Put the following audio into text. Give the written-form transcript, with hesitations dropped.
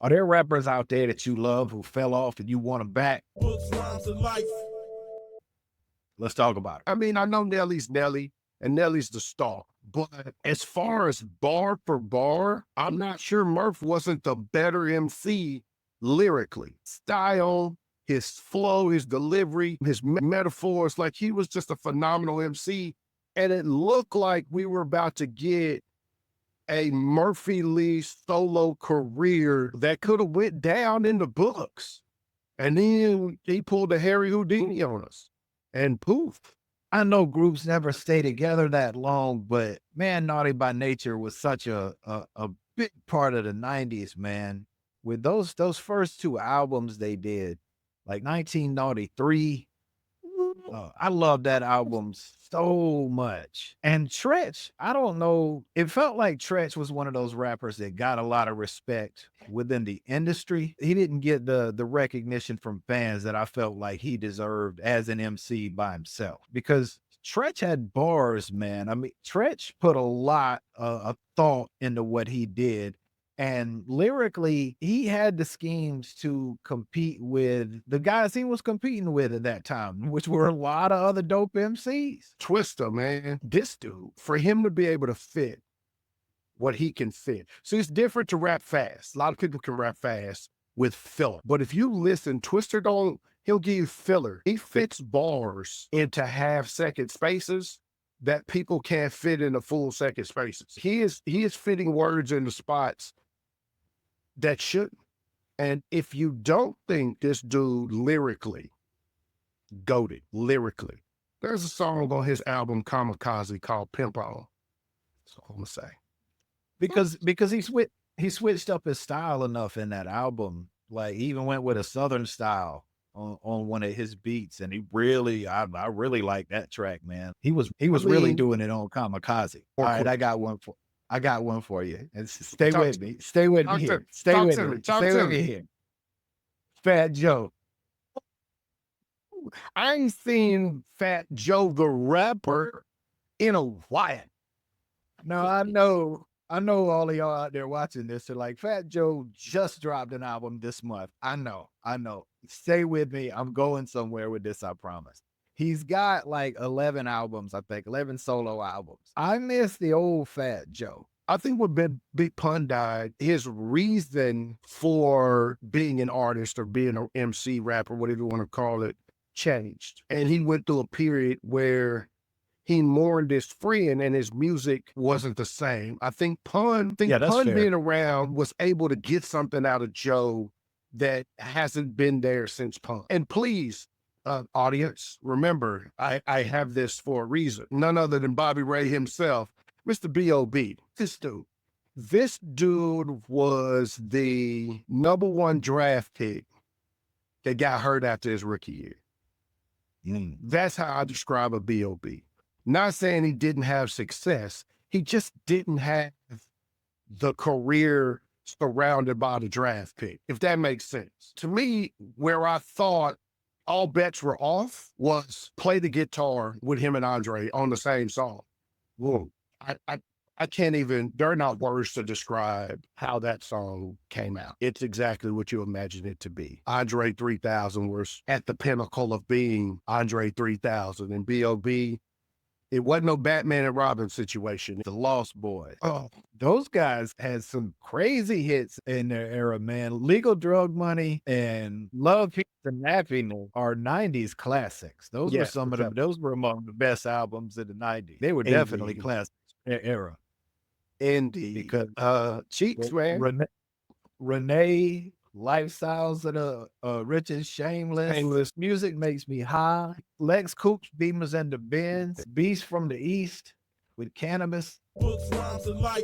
Are there rappers out there that you love who fell off and you want them back? Books, rhymes, and life. Let's talk about it. I mean, I know Nelly's Nelly, and Nelly's the star. But as far as bar for bar, I'm not sure Murph wasn't the better MC lyrically. Style, his flow, his delivery, his metaphors, like he was just a phenomenal MC. And it looked like we were about to get a Murphy Lee solo career that could have went down in the books. And then he pulled a Harry Houdini on us and poof. I know groups never stay together that long, but man, Naughty by Nature was such a big part of the 90s, man. With those first two albums they did, like 1993. I love that album so much. And Treach, I don't know, it felt like Treach was one of those rappers that got a lot of respect within the industry. He didn't get the recognition from fans that I felt like he deserved as an MC by himself, because Treach had bars, man. I mean, Treach put a lot of thought into what he did. And lyrically, he had the schemes to compete with the guys he was competing with at that time, which were a lot of other dope MCs. Twista, man, this dude, for him to be able to fit what he can fit. So it's different to rap fast. A lot of people can rap fast with filler. But if you listen, Twista he'll give you filler. He fits bars into half-second spaces that people can't fit into full second spaces. He is fitting words into spots that shouldn't. And if you don't think this dude lyrically goated, lyrically, there's a song on his album Kamikaze called Pimp On. That's all I'm gonna say. Because he switched up his style enough in that album. Like, he even went with a Southern style on one of his beats, and I really like that track, man. He was really doing it on Kamikaze. All right, I got one for you. And stay with me. Stay with me here. Stay with me here. Fat Joe. I ain't seen Fat Joe the rapper in a while. No, I know all of y'all out there watching this are like, Fat Joe just dropped an album this month. I know. Stay with me. I'm going somewhere with this, I promise. He's got like 11 albums, I think, 11 solo albums. I miss the old Fat Joe. I think when Big Pun died, his reason for being an artist or being an MC, rapper, whatever you want to call it, changed. And he went through a period where he mourned his friend and his music wasn't the same. I think Pun being around was able to get something out of Joe that hasn't been there since Pun. And please, audience, remember, I have this for a reason. None other than Bobby Ray himself, Mr. B.o.B. This dude was the #1 draft pick that got hurt after his rookie year. That's how I describe a B.o.B. Not saying he didn't have success. He just didn't have the career surrounded by the draft pick, if that makes sense. To me, where I thought all bets were off was Play the Guitar with him and Andre on the same song. Whoa. I can't even, there are not words to describe how that song came out. It's exactly what you imagine it to be. Andre 3000 was at the pinnacle of being Andre 3000, and B.o.B., it wasn't no Batman and Robin situation. The Lost Boys. Oh, those guys had some crazy hits in their era, man. Legal Drug Money and Love, Peace, and Happiness are 90s classics. Those were some of them. Those were among the best albums of the 90s. They were definitely classics in their era. Indeed. Because Cheeks, man. Renee, Lifestyles of the Rich and Shameless. Music Makes Me High. Lex Coops, Beamers and the Benz. Beast from the East with Cannabis. Books, rhymes, and life.